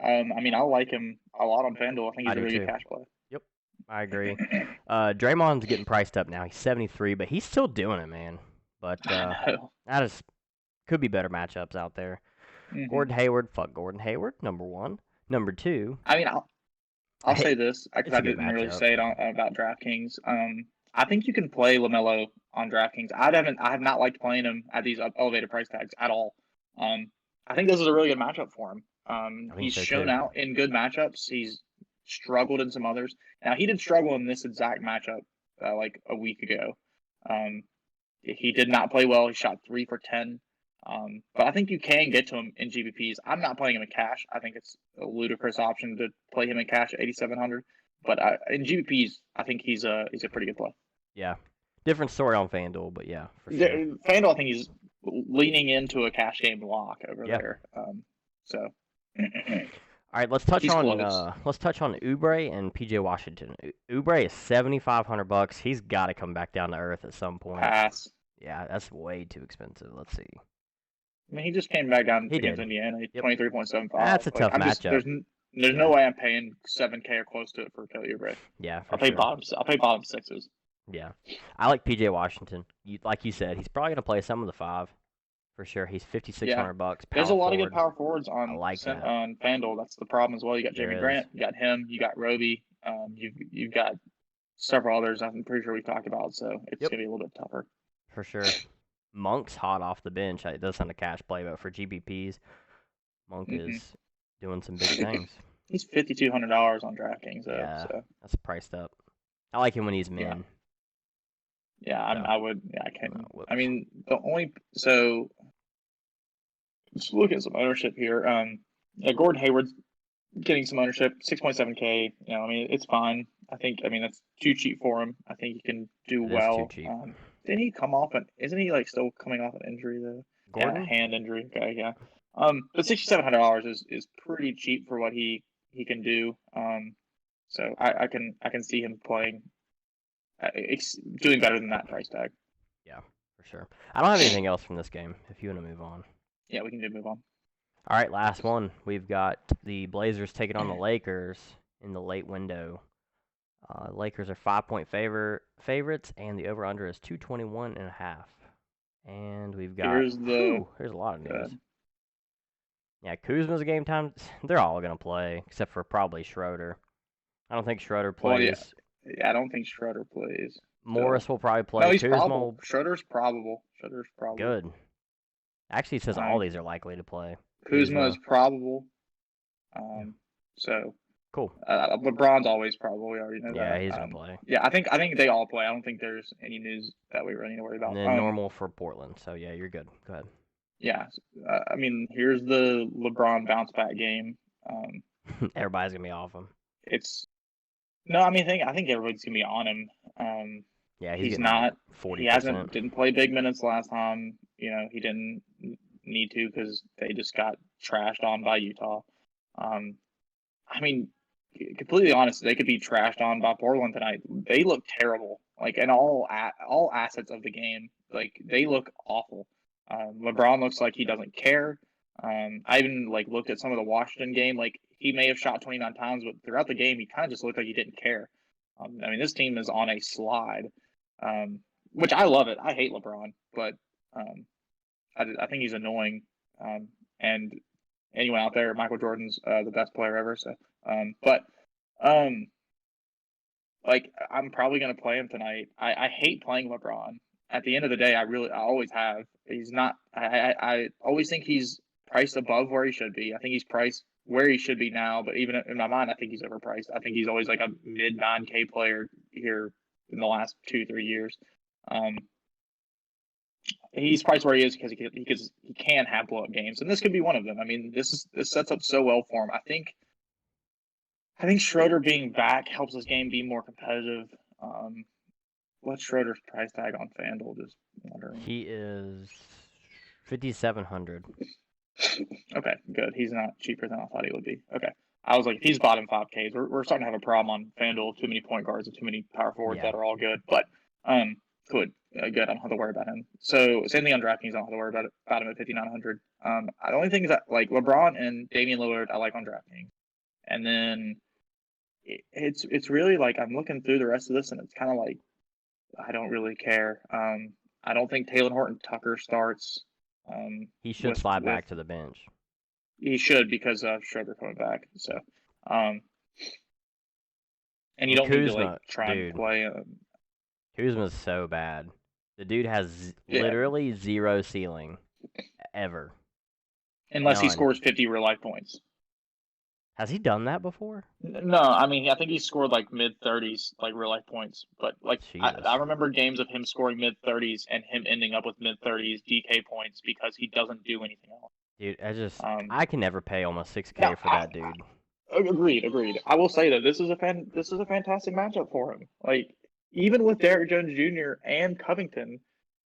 I mean, I like him a lot on FanDuel. I think he's a really good cash play. Yep, I agree. Draymond's getting priced up now. He's 73, but he's still doing it, man. But that could be better matchups out there. Mm-hmm. Gordon Hayward, fuck Gordon Hayward, number one. Number two. I mean, I'll say this because I didn't really say it about DraftKings. I think you can play LaMelo on DraftKings. I have not liked playing him at these elevated price tags at all. I think this is a really good matchup for him. He's shown out in good matchups. He's struggled in some others. Now, he did struggle in this exact matchup like a week ago. He did not play well. He shot 3 for 10. But I think you can get to him in GPPs. I'm not playing him in cash. I think it's a ludicrous option to play him in cash at 8,700. But in GPPs, I think he's a pretty good play. Yeah. Different story on FanDuel, but yeah, for sure. FanDuel, I think he's leaning into a cash game lock over there. So. All right, let's touch on Oubre and PJ Washington. Oubre is $7,500. He's got to come back down to earth at some point. Pass. Yeah, that's way too expensive. Let's see. I mean, he just came back down against Indiana, 23.75. That's a tough matchup. There's no way I'm paying $7K or close to it for Kelly Oubre. Yeah, I'll pay bottom sixes. Yeah, I like PJ Washington. Like you said, he's probably gonna play some of the 5 for sure. He's $5,600. There's a lot of good power forwards on on FanDuel. That's the problem as well. You got Jamie Grant, you got him, you got Roby, you've got several others. I'm pretty sure we talked about. So it's gonna be a little bit tougher. For sure. Monk's hot off the bench. It does sound a cash play, but for GPPs, Monk is doing some big things. He's $5,200 on DraftKings, though. Yeah, so. That's priced up. I like him when he's min. Yeah, I would. Yeah, I can. I mean, so let's look at some ownership here. Gordon Hayward's getting some ownership, 6.7K. I mean, it's fine. That's too cheap for him. I think he can do well. Too cheap. Didn't he come off isn't he still coming off an injury though? Gordon? Yeah, hand injury. Okay, yeah. But $6,700 is pretty cheap for what he can do. So I can see him playing, doing better than that price tag. Yeah, for sure. I don't have anything else from this game. If you want to move on. Yeah, we can move on. All right, last one. We've got the Blazers taking on the Lakers in the late window. Lakers are 5-point favorites, and the over/under is 221.5. And we've got here's a lot of news. Yeah, Kuzma's a game time. They're all gonna play except for probably Schroeder. I don't think Schroeder plays. Yeah, I don't think Schroeder plays. Morris will probably play. No, he's probable. Schroeder's probable. Good. Actually, it says all these are likely to play. Kuzma is probable. So. Cool. LeBron's always probable. We already know that. Yeah, he's gonna play. Yeah, I think they all play. I don't think there's any news that we really need to worry about. And then normal for Portland. So yeah, you're good. Go ahead. Yeah, I mean, here's the LeBron bounce back game. Everybody's gonna be off him. I think everybody's gonna be on him. Yeah, he's not 40%. Didn't play big minutes last time. He didn't need to because they just got trashed on by Utah. I mean, completely honest, they could be trashed on by Portland tonight. They look terrible, like in all assets of the game. Like they look awful. LeBron looks like he doesn't care. I even like looked at some of the Washington game. Like he may have shot 29 times, but throughout the game, he kind of just looked like he didn't care. I mean, this team is on a slide, which I love it. I hate LeBron, but I think he's annoying. And anyone out there, Michael Jordan's the best player ever. So, but like I'm probably gonna play him tonight. I hate playing LeBron. At the end of the day, I always have. He's not. I always think he's priced above where he should be. I think he's priced where he should be now. But even in my mind, I think he's overpriced. I think he's always like a mid 9K player here in the last 2-3 years. He's priced where he is because he can have blow up games, and this could be one of them. I mean, this sets up so well for him. I think Schroeder being back helps this game be more competitive. What's Schroeder's price tag on FanDuel? Just wondering. He is 5,700. Okay, good. He's not cheaper than I thought he would be. Okay. I was like, if he's bottom 5Ks, we're starting to have a problem on FanDuel. Too many point guards and too many power forwards that are all good. But good. Good. I don't have to worry about him. So same thing on DraftKings. I don't have to worry about him at 5,900. The only thing is that like LeBron and Damian Lillard, I like on DraftKings, and then it's really like I'm looking through the rest of this, and it's kind of like I don't really care. I don't think Taylor Horton Tucker starts. He should slide back to the bench. He should because of Schroeder coming back. So, and you don't need to like try and play. Kuzma's so bad. The dude has literally zero ceiling, ever. Unless he scores 50 real life points. Has he done that before? No, I mean I think he scored like mid-30s like real life points, but like I remember games of him scoring mid-30s and him ending up with mid-30s DK points because he doesn't do anything else. Dude, I can never pay almost 6K for that dude. Agreed. I will say that this is a fantastic matchup for him. Like even with Derrick Jones Jr. and Covington,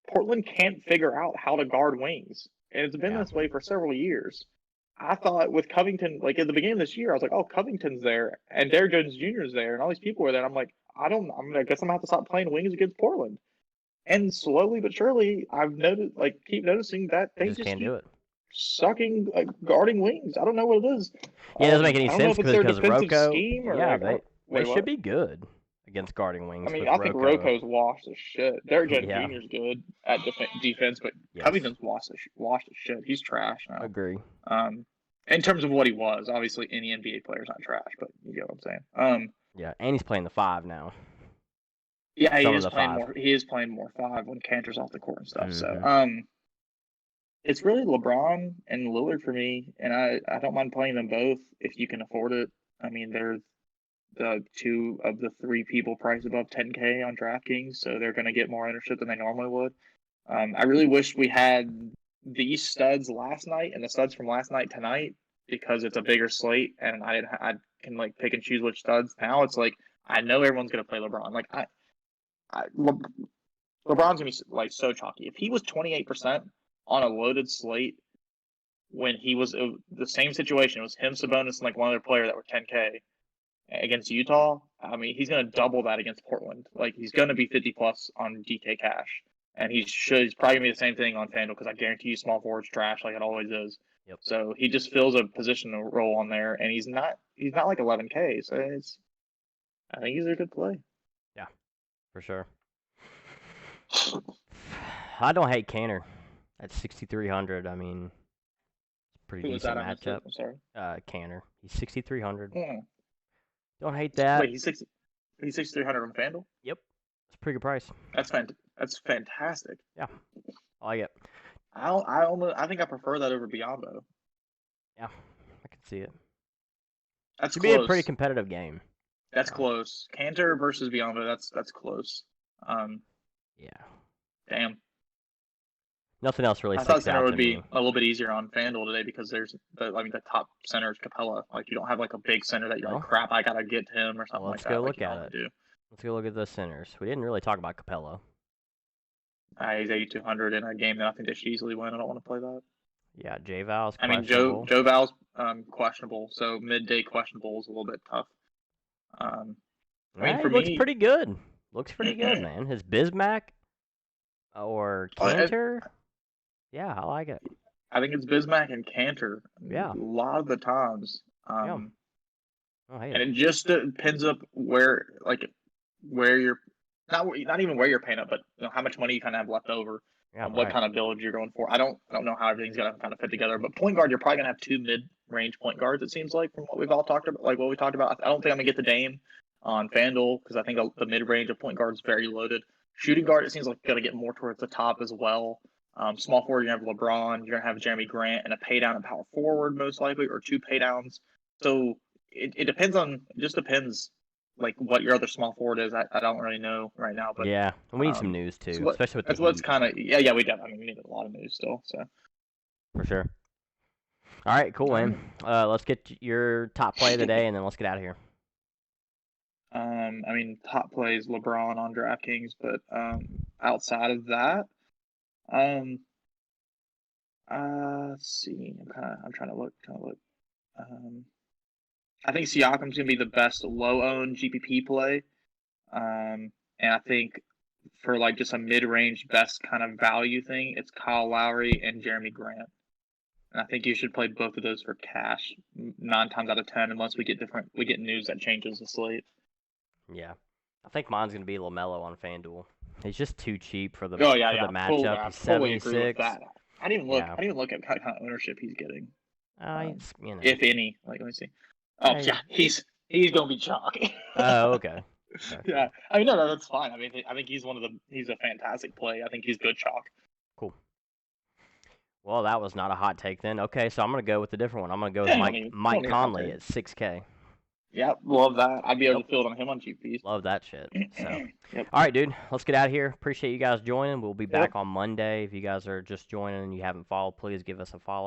Portland can't figure out how to guard wings, and it's been this way for several years. I thought with Covington, like at the beginning of this year, I was like, oh, Covington's there and Derrick Jones Jr. is there and all these people are there. And I'm like, I guess I'm gonna have to stop playing wings against Portland. And slowly but surely, I've keep noticing that they just can't do it. Sucking guarding wings. I don't know what it is. Yeah, it doesn't make any sense because Rocco. They should what? be good against guarding wings. I mean, I think Rocco's washed as shit. Derrick Jones Jr.'s good at defense, but Covington's washed as shit. He's trash now. Agree. In terms of what he was, obviously any NBA player's not trash, but you get what I'm saying. Yeah, and he's playing the 5 now. Yeah, he is playing more. He is playing more 5 when Cantor's off the court and stuff. Mm-hmm. So, it's really LeBron and Lillard for me, and I don't mind playing them both if you can afford it. I mean, they're the 2 of the 3 people priced above 10K on DraftKings, so they're going to get more ownership than they normally would. I really wish we had these studs last night and the studs from last night tonight because it's a bigger slate, and I can like pick and choose which studs. Now it's like I know everyone's going to play LeBron. Like LeBron's going to be like so chalky. If he was 28% on a loaded slate when he was the same situation, it was him, Sabonis, and like one other player that were 10K against Utah. I mean, he's going to double that against Portland. Like he's going to be 50 plus on DK cash, and he's probably going to be the same thing on FanDuel because I guarantee you small forward's trash like it always is. Yep. So he just fills a positional role on there, and he's not like 11K. So I think he's a good play. Yeah, for sure. I don't hate Cantor at 6,300. I mean, it's a pretty decent matchup. I'm sorry. Cantor. He's 6,300. Yeah. Don't hate that. Wait, he's 6,300 on FanDuel? Yep. It's a pretty good price. That's fantastic. Yeah. I like it. I think I prefer that over Biyombo. Yeah, I can see it. That's should be a pretty competitive game. That's close. Cantor versus Biyombo, that's close. Yeah. Damn. Nothing else really. I thought center would be a little bit easier on FanDuel today because there's the top center is Capella. Like you don't have like a big center that you're like, crap, I gotta get to him or something like that. Let's go look at it. Let's go look at the centers. We didn't really talk about Capella. He's 8,200 in a game that I think they should easily win. I don't want to play that. Yeah, J Val's. I mean, Joe Val's questionable, so midday questionable is a little bit tough. I mean, He for looks me, pretty good. Looks pretty good, man. His Bismack or Cantor. Yeah, I like it. I think it's Bismack and Cantor Yeah. a lot of the times. Yeah. I hate And it. it just depends up where you're not even where you're paying up, but how much money you kind of have left over, Yeah, what right. kind of build you're going for. I don't know how everything's gonna kind of fit together, but point guard, you're probably gonna have two mid-range point guards. It seems like from what we've all talked about, like what we talked about. I don't think I'm gonna get the Dame on FanDuel because I think the mid-range of point guard is very loaded. Shooting guard, it seems like gonna get more towards the top as well. Small forward, you're gonna have LeBron, you're gonna have Jeremy Grant, and a pay down at power forward most likely, or two pay downs. So it depends just depends like what your other small forward is. I don't really know right now, but Yeah, and we need some news too, what especially with the that's what's Heat. kind of yeah we do. I mean, we need a lot of news still. So For sure. All right, cool, man. Let's get your top play of the day, and then let's get out of here. I mean, top plays LeBron on DraftKings, but outside of that, um, let's see. I'm trying to look. I think Siakam's gonna be the best low-owned GPP play. And I think for like just a mid-range best kind of value thing, it's Kyle Lowry and Jeremy Grant. And I think you should play both of those for cash 9 times out of 10, unless we get news that changes the slate. Yeah, I think mine's gonna be LaMelo on FanDuel. He's just too cheap for the matchup. He's Fully agree with 76. that. I didn't even look. Yeah. I didn't even look at what kind of ownership he's getting, If if any. Like, let me see. Oh yeah, he's gonna be chalk. Oh, okay. Yeah, I mean, no, that's fine. I mean, I think he's he's a fantastic play. I think he's good chalk. Cool. Well, that was not a hot take then. Okay, so I'm gonna go with a different one. I'm gonna go with Mike Conley at 6K. Yeah, love that. I'd be able to field on him on GPs. Love that shit. So, yep. All right, dude, let's get out of here. Appreciate you guys joining. We'll be back on Monday. If you guys are just joining and you haven't followed, please give us a follow.